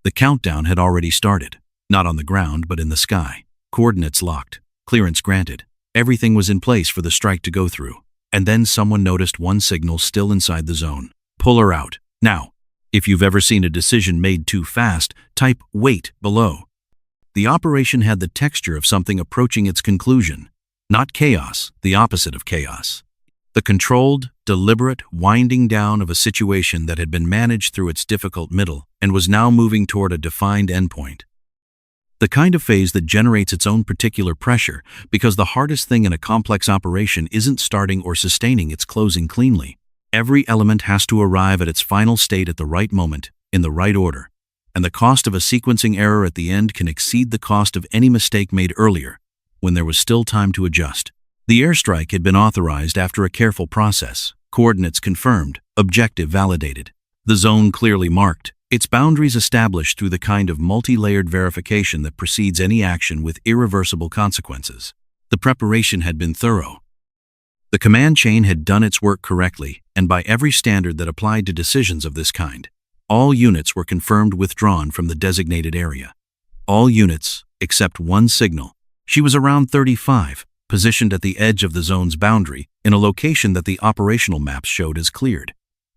The countdown had already started, not on the ground but in the sky. Coordinates locked, clearance granted. Everything was in place for the strike to go through. And then someone noticed one signal still inside the zone. Pull her out, now. If you've ever seen a decision made too fast, type "wait" below. The operation had the texture of something approaching its conclusion. Not chaos, the opposite of chaos. The controlled, deliberate winding down of a situation that had been managed through its difficult middle and was now moving toward a defined endpoint. The kind of phase that generates its own particular pressure, because the hardest thing in a complex operation isn't starting or sustaining its closing cleanly. Every element has to arrive at its final state at the right moment, in the right order, and the cost of a sequencing error at the end can exceed the cost of any mistake made earlier, when there was still time to adjust. The airstrike had been authorized after a careful process, coordinates confirmed, objective validated, the zone clearly marked, its boundaries established through the kind of multi-layered verification that precedes any action with irreversible consequences. The preparation had been thorough. The command chain had done its work correctly, and by every standard that applied to decisions of this kind. All units were confirmed withdrawn from the designated area. All units, except one signal. She was around 35, positioned at the edge of the zone's boundary, in a location that the operational maps showed as cleared.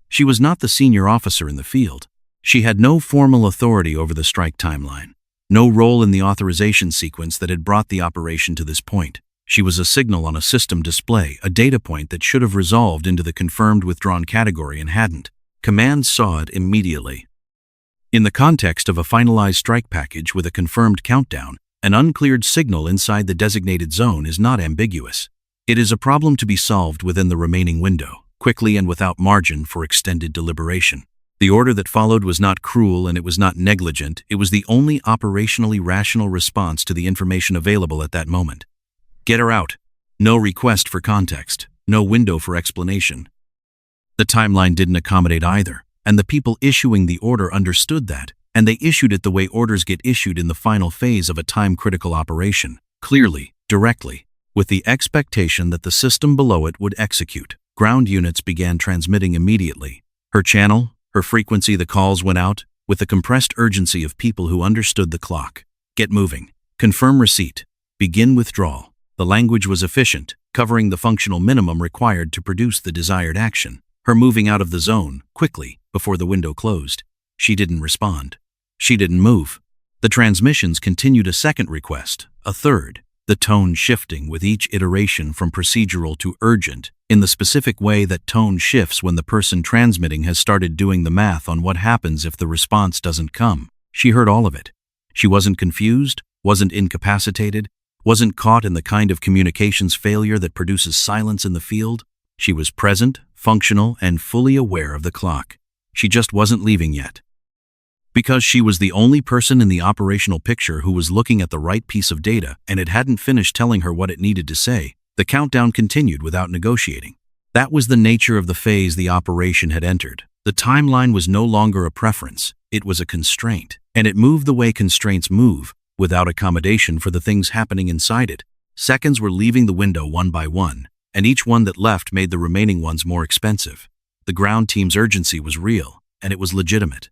She was not the senior officer in the field. She had no formal authority over the strike timeline, no role in the authorization sequence that had brought the operation to this point. She was a signal on a system display, a data point that should have resolved into the confirmed withdrawn category and hadn't. Command saw it immediately. In the context of a finalized strike package with a confirmed countdown, an uncleared signal inside the designated zone is not ambiguous. It is a problem to be solved within the remaining window, quickly and without margin for extended deliberation. The order that followed was not cruel and it was not negligent. It was the only operationally rational response to the information available at that moment. Get her out. No request for context. No window for explanation. The timeline didn't accommodate either, and the people issuing the order understood that, and they issued it the way orders get issued in the final phase of a time-critical operation, clearly, directly, with the expectation that the system below it would execute. Ground units began transmitting immediately. Her channel, her frequency, the calls went out, with the compressed urgency of people who understood the clock. Get moving. Confirm receipt. Begin withdrawal. The language was efficient, covering the functional minimum required to produce the desired action. Her moving out of the zone, quickly, before the window closed. She didn't respond. She didn't move. The transmissions continued a second request, a third, the tone shifting with each iteration from procedural to urgent, in the specific way that tone shifts when the person transmitting has started doing the math on what happens if the response doesn't come. She heard all of it. She wasn't confused, wasn't incapacitated, wasn't caught in the kind of communications failure that produces silence in the field. She was present, functional, and fully aware of the clock. She just wasn't leaving yet. Because she was the only person in the operational picture who was looking at the right piece of data and it hadn't finished telling her what it needed to say, the countdown continued without negotiating. That was the nature of the phase the operation had entered. The timeline was no longer a preference, it was a constraint, and it moved the way constraints move, without accommodation for the things happening inside it. Seconds were leaving the window one by one, and each one that left made the remaining ones more expensive. The ground team's urgency was real, and it was legitimate.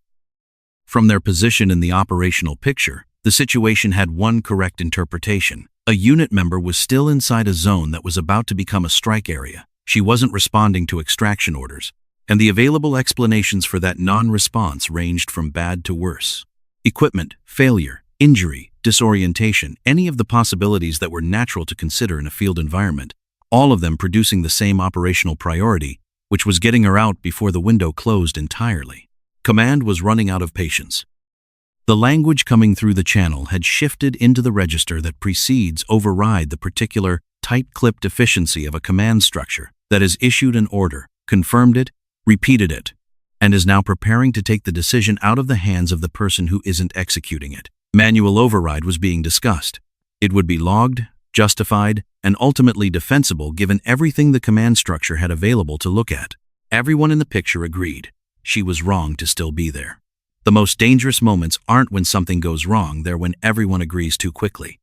From their position in the operational picture, the situation had one correct interpretation. A unit member was still inside a zone that was about to become a strike area. She wasn't responding to extraction orders, and the available explanations for that non-response ranged from bad to worse. Equipment, failure, injury, disorientation, any of the possibilities that were natural to consider in a field environment, all of them producing the same operational priority, which was getting her out before the window closed entirely. Command was running out of patience. The language coming through the channel had shifted into the register that precedes override the particular tight-clipped efficiency of a command structure that has issued an order, confirmed it, repeated it, and is now preparing to take the decision out of the hands of the person who isn't executing it. Manual override was being discussed. It would be logged, justified, and ultimately defensible given everything the command structure had available to look at. Everyone in the picture agreed. She was wrong to still be there. The most dangerous moments aren't when something goes wrong, they're when everyone agrees too quickly.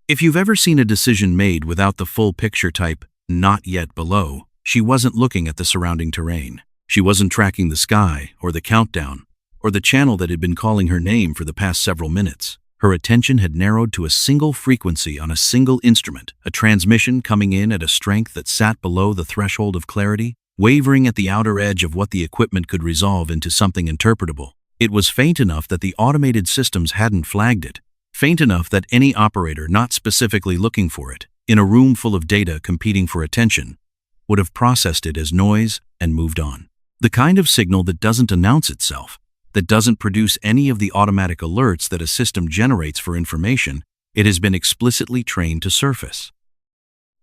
If you've ever seen a decision made without the full picture type, not yet below, she wasn't looking at the surrounding terrain. She wasn't tracking the sky or the countdown or the channel that had been calling her name for the past several minutes. Her attention had narrowed to a single frequency on a single instrument, a transmission coming in at a strength that sat below the threshold of clarity, wavering at the outer edge of what the equipment could resolve into something interpretable. It was faint enough that the automated systems hadn't flagged it, faint enough that any operator not specifically looking for it, in a room full of data competing for attention, would have processed it as noise and moved on. The kind of signal that doesn't announce itself, that doesn't produce any of the automatic alerts that a system generates for information it has been explicitly trained to surface.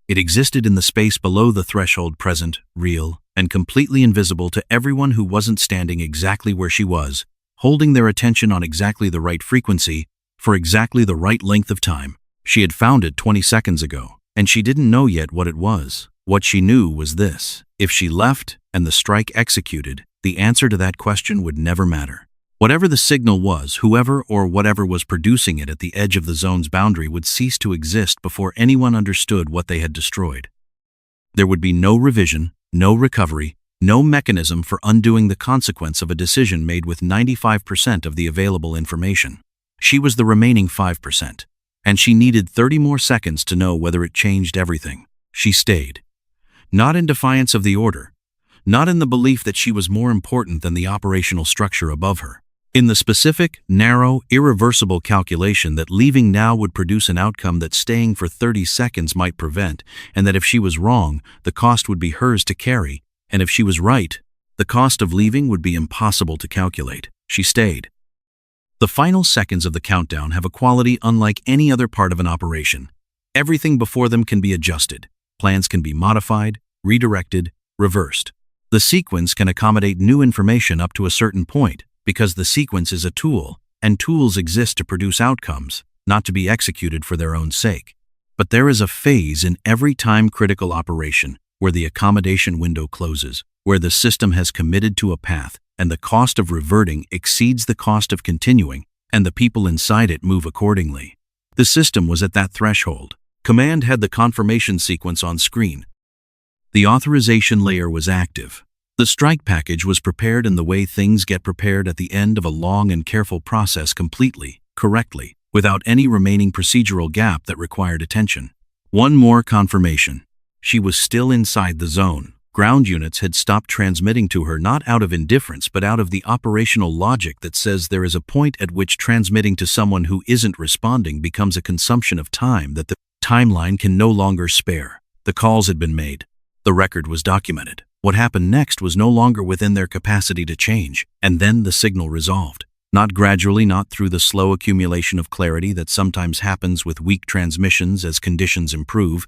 It existed in the space below the threshold, present, real, and completely invisible to everyone who wasn't standing exactly where she was, holding their attention on exactly the right frequency for exactly the right length of time. She had found it 20 seconds ago, and she didn't know yet what it was. What she knew was this: if she left and the strike executed, the answer to that question would never matter. Whatever the signal was, whoever or whatever was producing it at the edge of the zone's boundary would cease to exist before anyone understood what they had destroyed. There would be no revision, no recovery, no mechanism for undoing the consequence of a decision made with 95% of the available information. She was the remaining 5%, and she needed 30 more seconds to know whether it changed everything. She stayed. Not in defiance of the order, not in the belief that she was more important than the operational structure above her. In the specific, narrow, irreversible calculation that leaving now would produce an outcome that staying for 30 seconds might prevent, and that if she was wrong, the cost would be hers to carry, and if she was right, the cost of leaving would be impossible to calculate. She stayed. The final seconds of the countdown have a quality unlike any other part of an operation. Everything before them can be adjusted. Plans can be modified, redirected, reversed. The sequence can accommodate new information up to a certain point, because the sequence is a tool, and tools exist to produce outcomes, not to be executed for their own sake. But there is a phase in every time-critical operation where the accommodation window closes, where the system has committed to a path, and the cost of reverting exceeds the cost of continuing, and the people inside it move accordingly. The system was at that threshold. Command had the confirmation sequence on screen. The authorization layer was active. The strike package was prepared in the way things get prepared at the end of a long and careful process, completely, correctly, without any remaining procedural gap that required attention. One more confirmation. She was still inside the zone. Ground units had stopped transmitting to her not out of indifference but out of the operational logic that says there is a point at which transmitting to someone who isn't responding becomes a consumption of time that the timeline can no longer spare. The calls had been made. The record was documented. What happened next was no longer within their capacity to change, and then the signal resolved. Not gradually, not through the slow accumulation of clarity that sometimes happens with weak transmissions as conditions improve.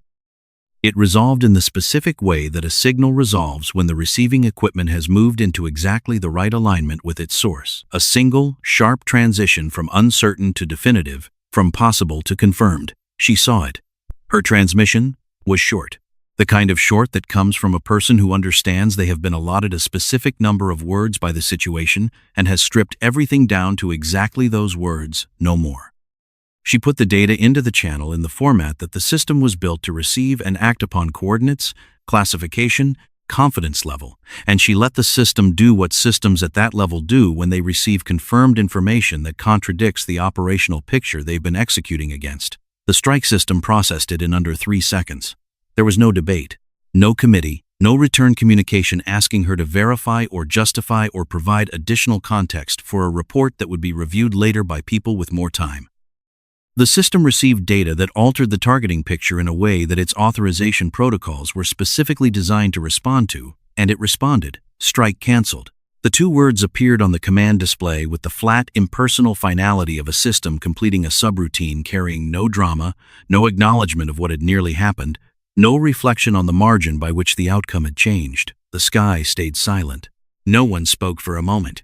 It resolved in the specific way that a signal resolves when the receiving equipment has moved into exactly the right alignment with its source. A single, sharp transition from uncertain to definitive, from possible to confirmed. She saw it. Her transmission was short. The kind of short that comes from a person who understands they have been allotted a specific number of words by the situation and has stripped everything down to exactly those words, no more. She put the data into the channel in the format that the system was built to receive and act upon: coordinates, classification, confidence level, and she let the system do what systems at that level do when they receive confirmed information that contradicts the operational picture they've been executing against. The strike system processed it in under 3 seconds. There was no debate, no committee, no return communication asking her to verify or justify or provide additional context for a report that would be reviewed later by people with more time. The system received data that altered the targeting picture in a way that its authorization protocols were specifically designed to respond to, and it responded. Strike canceled. The 2 words appeared on the command display with the flat, impersonal finality of a system completing a subroutine carrying no drama, no acknowledgement of what had nearly happened, no reflection on the margin by which the outcome had changed. The sky stayed silent. No one spoke for a moment.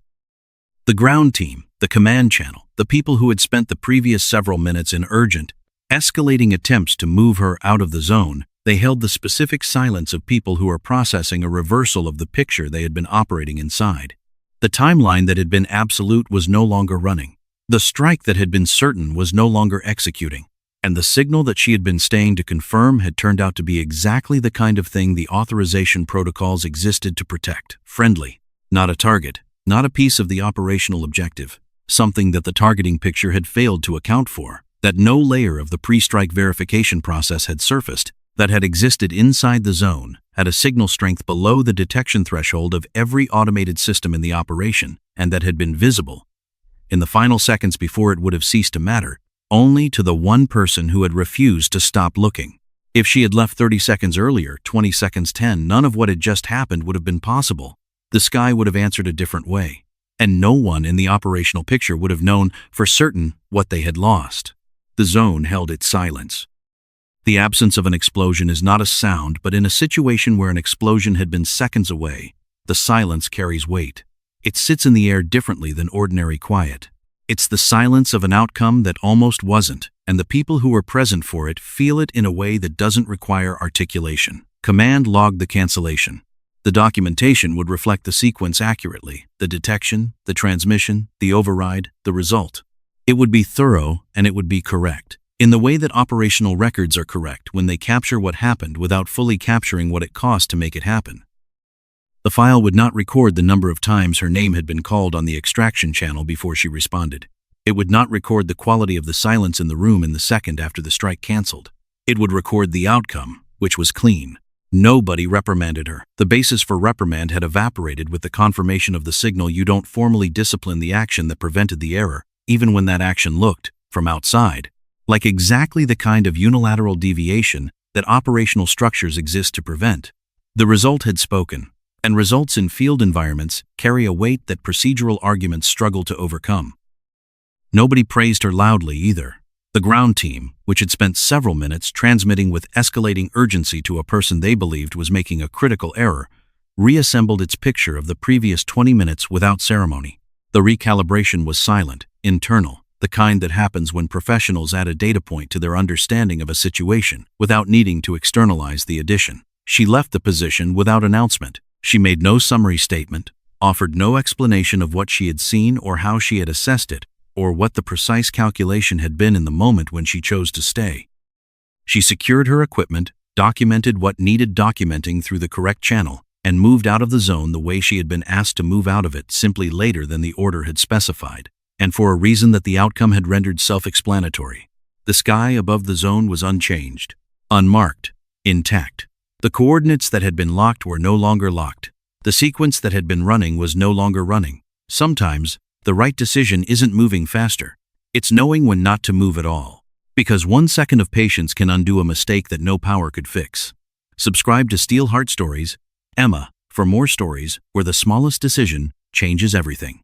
The ground team, the command channel, the people who had spent the previous several minutes in urgent, escalating attempts to move her out of the zone, they held the specific silence of people who are processing a reversal of the picture they had been operating inside. The timeline that had been absolute was no longer running. The strike that had been certain was no longer executing. And the signal that she had been staying to confirm had turned out to be exactly the kind of thing the authorization protocols existed to protect. Friendly, not a target. not a piece of the operational objective, something that the targeting picture had failed to account for, that no layer of the pre-strike verification process had surfaced, that had existed inside the zone, at a signal strength below the detection threshold of every automated system in the operation, and that had been visible, in the final seconds before it would have ceased to matter, only to the one person who had refused to stop looking. If she had left 30 seconds earlier, 20 seconds 10, none of what had just happened would have been possible. The sky would have answered a different way, and no one in the operational picture would have known for certain what they had lost. The zone held its silence. The absence of an explosion is not a sound, but in a situation where an explosion had been seconds away, the silence carries weight. It sits in the air differently than ordinary quiet. It's the silence of an outcome that almost wasn't, and the people who were present for it feel it in a way that doesn't require articulation. Command logged the cancellation. The documentation would reflect the sequence accurately, the detection, the transmission, the override, the result. It would be thorough and it would be correct, in the way that operational records are correct when they capture what happened without fully capturing what it cost to make it happen. The file would not record the number of times her name had been called on the extraction channel before she responded. It would not record the quality of the silence in the room in the second after the strike canceled. It would record the outcome, which was clean. Nobody reprimanded her. The basis for reprimand had evaporated with the confirmation of the signal. You don't formally discipline the action that prevented the error, even when that action looked, from outside, like exactly the kind of unilateral deviation that operational structures exist to prevent. The result had spoken, and results in field environments carry a weight that procedural arguments struggle to overcome. Nobody praised her loudly either. The ground team, which had spent several minutes transmitting with escalating urgency to a person they believed was making a critical error, reassembled its picture of the previous 20 minutes without ceremony. The recalibration was silent, internal, the kind that happens when professionals add a data point to their understanding of a situation without needing to externalize the addition. She left the position without announcement. She made no summary statement, offered no explanation of what she had seen or how she had assessed it, or what the precise calculation had been in the moment when she chose to stay. She secured her equipment, documented what needed documenting through the correct channel, and moved out of the zone the way she had been asked to move out of it, simply later than the order had specified, and for a reason that the outcome had rendered self-explanatory. The sky above the zone was unchanged, unmarked, intact. The coordinates that had been locked were no longer locked. The sequence that had been running was no longer running. Sometimes, the right decision isn't moving faster. It's knowing when not to move at all. Because 1 second of patience can undo a mistake that no power could fix. Subscribe to Steel Heart Stories, Emma, for more stories where the smallest decision changes everything.